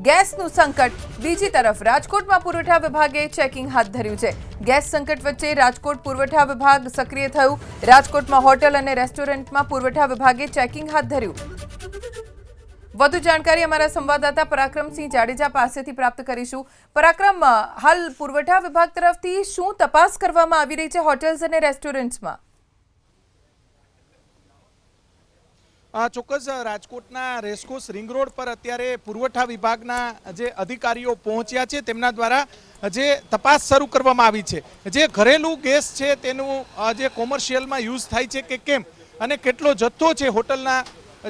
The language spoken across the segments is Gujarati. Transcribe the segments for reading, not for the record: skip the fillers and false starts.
ગેસનું સંકટ, બીજી તરફ રાજકોટમાં પુરવઠા વિભાગે ચેકિંગ હાથ ધર્યું છે। ગેસ સંકટ વચ્ચે રાજકોટ પુરવઠા વિભાગ સક્રિય થયું। રાજકોટમાં હોટેલ અને રેસ્ટોરન્ટમાં પુરવઠા વિભાગે ચેકિંગ હાથ ધર્યું। વધુ જાણકારી અમારા સંવાદદાતા પરાક્રમસિંહ જાડેજા પાસેથી પ્રાપ્ત કરીશું। પરાક્રમ, હાલ પુરવઠા વિભાગ તરફથી શું તપાસ કરવામાં આવી રહી છે હોટેલ્સ અને રેસ્ટોરન્ટ્સમાં? ચોક્કસ રાજકોટના રેસકોર્સ રિંગ રોડ પર અત્યારે પુરવઠા વિભાગના જે અધિકારીઓ પહોંચ્યા છે તેમના દ્વારા જે તપાસ શરૂ કરવામાં આવી છે। જે ઘરેલું ગેસ છે તેનું જે કોમર્શિયલમાં યુઝ થાય છે કે કેમ અને કેટલો જથ્થો છે હોટલના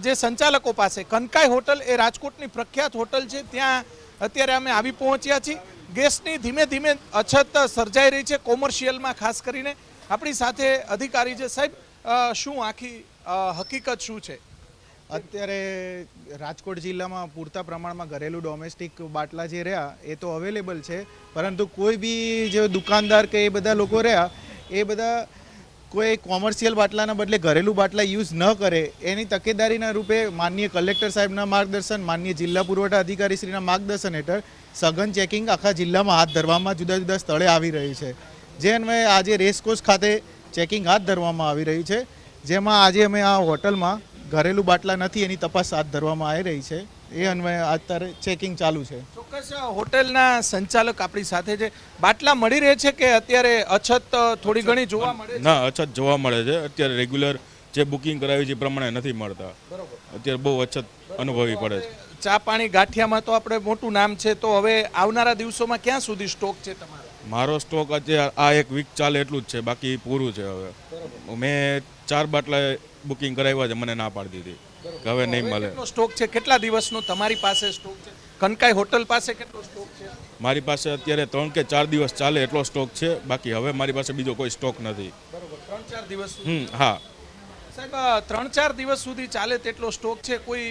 જે સંચાલકો પાસે। કનકાઈ હોટલ એ રાજકોટની પ્રખ્યાત હોટલ છે, ત્યાં અત્યારે અમે આવી પહોંચ્યા છીએ। ગેસની ધીમે ધીમે અછત સર્જાઈ રહી છે કોમર્શિયલમાં, ખાસ કરીને આપણી સાથે અધિકારી છે। સાહેબ, શું આખી હકીકત શું છે? અત્યારે રાજકોટ જિલ્લામાં પૂરતા પ્રમાણમાં ઘરેલું ડોમેસ્ટિક બાટલા જે રહ્યા એ તો અવેલેબલ છે, પરંતુ કોઈ બી જે દુકાનદાર કે એ બધા લોકો રહ્યા એ બધા કોઈ કોમર્શિયલ બાટલાના બદલે ઘરેલું બાટલા યુઝ ન કરે એની તકેદારીના રૂપે માનનીય કલેક્ટર સાહેબના માર્ગદર્શન, માનનીય જિલ્લા પુરવઠા અધિકારી શ્રીના માર્ગદર્શન હેઠળ સઘન ચેકિંગ આખા જિલ્લામાં હાથ ધરવામાં જુદા જુદા સ્થળે આવી રહી છે। જે અન્વયે આજે રેસકોર્સ ખાતે ચેકિંગ હાથ ધરવામાં આવી રહી છે, જેમાં આજે અમે આ હોટલમાં ઘરેલું બાટલા નથી એની તપાસ હાથ ધરવામાં આવી રહી છે। એ અન્વયે અત્યારે ચેકિંગ ચાલુ છે। ચોક્કસ હોટલના સંચાલક આપણી સાથે છે। બાટલા મળી રહે છે કે અત્યારે અછત થોડી ઘણી જોવા મળે છે? ના, અછત જોવા મળે છે। અત્યારે રેગ્યુલર જે બુકિંગ કરાવી છે એ પ્રમાણે નથી મળતા। અત્યારે બહુ અછત અનુભવવી પડે છે। ચા પાણી ગાંઠિયામાં તો આપણે મોટું નામ છે, તો હવે આવનારા દિવસોમાં ક્યાં સુધી સ્ટોક છે તમારો? મારો સ્ટોક અત્યારે આ એક વીક ચાલે એટલું જ છે, બાકી પૂરું છે। હવે મેં 4 બાટલા બુકિંગ કરાવ્યા છે, મને ના પાડી દીધી કે હવે નહીં મળે। કેટલો સ્ટોક છે? કેટલા દિવસનો તમારી પાસે સ્ટોક છે? કનકાઈ હોટલ પાસે કેટલો સ્ટોક છે? મારી પાસે અત્યારે 3 કે 4 દિવસ ચાલે એટલો સ્ટોક છે, બાકી હવે મારી પાસે બીજો કોઈ સ્ટોક નથી। બરોબર, 3-4 દિવસ? હા સાહેબ, 3-4 દિવસ સુધી ચાલે તેટલો સ્ટોક છે, કોઈ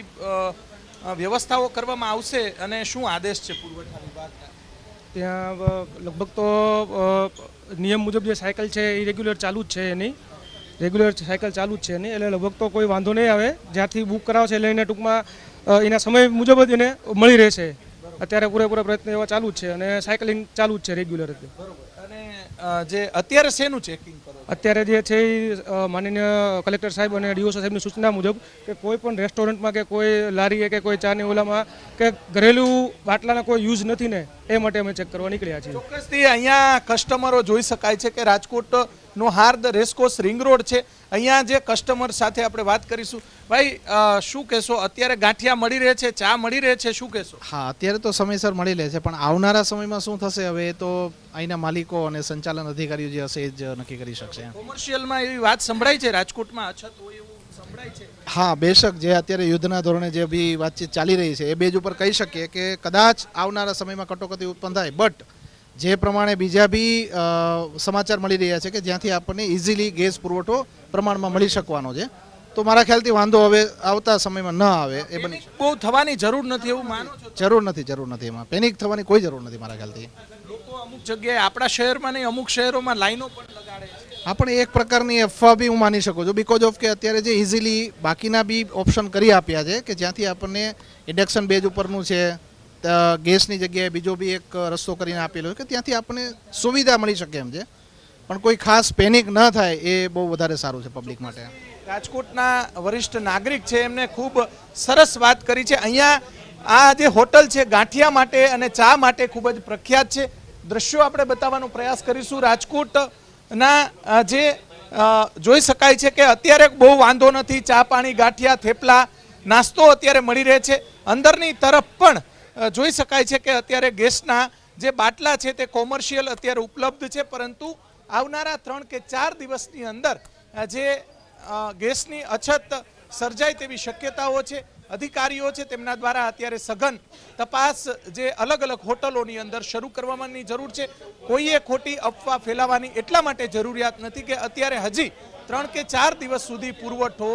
વ્યવસ્થાઓ કરવામાં આવશે અને શું આદેશ છે પુરવઠા વિભાગના? ત્યાં લગભગ તો નિયમ મુજબ જે સાયકલ છે એ રેગ્યુલર ચાલુ જ છે, એની રેગ્યુલર સાયકલ ચાલુ જ છે એની, એટલે લગભગ તો કોઈ વાંધો નહીં આવે। જ્યાંથી બુક કરાવશે એટલે એને ટૂંકમાં એના સમય મુજબ જ એને મળી રહેશે। અત્યારે પૂરેપૂરા પ્રયત્ન એવા ચાલુ જ છે અને સાયકલિંગ ચાલુ જ છે રેગ્યુલર રીતે। અને જે અત્યારે શેનું ચેકિંગ કરો? અત્યારે જે છે એ માનનીય કલેક્ટર સાહેબ અને ડીઓસી સાહેબની સૂચના મુજબ કે કોઈ પણ રેસ્ટોરન્ટમાં કે કોઈ લારીએ કે કોઈ ચાની ઓલામાં કે ઘરેલું બાટલાના કોઈ યુઝ નથી ને એ માટે અમે ચેક કરવા નીકળ્યા છીએ। ચોક્કસથી અહીંયા કસ્ટમરો જોઈ શકાય છે કે રાજકોટનો હાર્દ રેસકોર્સ રિંગ રોડ છે, અહીંયા જે કસ્ટમર સાથે આપણે વાત કરીશું। ભાઈ, શું કહેશો? અત્યારે ગાંઠિયા મળી રહે છે, ચા મળી રહે છે, શું કહેશો? હા, અત્યારે તો સમયસર મળી રહે છે, પણ આવનારા સમયમાં શું થશે હવે એ તો અહીંના માલિકો અને સંચાલન અધિકારીઓ જે હશે એ જ નક્કી કરી શકશે। કોમર્શિયલમાં એવી વાત સંભળાય છે રાજકોટમાં અછત હોય એવું સંભળાય છે? હા, બેશક જે અત્યારે યુદ્ધના ધોરણે જે બી વાતચીત ચાલી રહી છે એ બેઝ ઉપર કહી શકીએ કે કદાચ આવનારા સમયમાં કટોકટી ઉત્પન્ન થાય, બટ જે પ્રમાણે બીજા બી સમાચાર મળી રહ્યા છે કે જ્યાંથી આપણને ઇઝીલી ગેસ પુરવઠો પ્રમાણમાં મળી શકવાનો છે, તો મારા ખ્યાલથી વાંધો હવે આવતા સમયમાં ન આવે એ બની શકે। બહુ થવાની જરૂર નથી એવું માનો છો? જરૂર નથી, એમાં પેનિક થવાની કોઈ જરૂર નથી મારા ખ્યાલથી। લોકો અમુક જગ્યાએ આપણા શહેરમાં નહીં, અમુક શહેરોમાં લાઈનો પણ લગાડે છે। આ પણ એક પ્રકારની અફવા બી હું માની શકું છું, બીકોઝ ઓફ કે અત્યારે જે ઇઝીલી બાકીના બી ઓપ્શન કરી આપ્યા છે કે જ્યાંથી આપણને ઇન્ડક્શન બેઝ ઉપરનું છે, ગેસની જગ્યાએ બીજો બી એક રસ્તો કરીને આપેલો છે કે ત્યાંથી આપણને સુવિધા મળી શકે એમ છે, પણ કોઈ ખાસ પેનિક ન થાય એ બહુ વધારે સારું છે પબ્લિક માટે। રાજકોટના વરિષ્ઠ નાગરિક છે, એમને ખૂબ સરસ વાત કરી છે। અહીંયા આ જે હોટલ છે ગાંઠિયા માટે અને ચા માટે ખૂબ જ પ્રખ્યાત છે। દ્રશ્યો આપણે બતાવવાનો પ્રયાસ કરીશું। રાજકોટના જે જોઈ શકાય છે કે અત્યારે બહુ વાંધો નથી, ચા પાણી ગાંઠિયા થેપલા નાસ્તો અત્યારે મળી રહે છે। અંદરની તરફ પણ જોઈ શકાય છે કે અત્યારે ગેસના જે બાટલા છે તે કોમર્શિયલ અત્યારે ઉપલબ્ધ છે, પરંતુ આવનારા 3 કે 4 દિવસની અંદર જે ગેસની અછત સર્જાય તેવી શક્યતાઓ છે। અધિકારીઓ છે તેમના દ્વારા અત્યારે સઘન તપાસ જે અલગ અલગ હોટલોની અંદર શરૂ કરવાની જરૂર છે। કોઈએ ખોટી અફવા ફેલાવવાની એટલા માટે જરૂરિયાત નથી કે અત્યારે હજી 3 કે 4 દિવસ સુધી પુરવઠો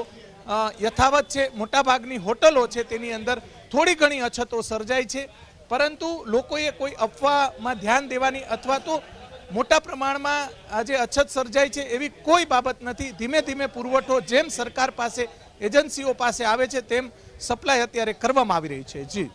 યથાવત છે। મોટાભાગની હોટલો છે તેની અંદર થોડી ઘણી અછતો સર્જાય છે, પરંતુ લોકોએ કોઈ અફવામાં ધ્યાન દેવાની અથવા તો મોટા પ્રમાણમાં આજે અછત સર્જાય છે એવી કોઈ બાબત નથી। ધીમે ધીમે પુરવઠો જેમ સરકાર પાસે, એજન્સીઓ પાસે આવે છે તેમ સપ્લાય અત્યારે કરવામાં આવી રહી છે। જી।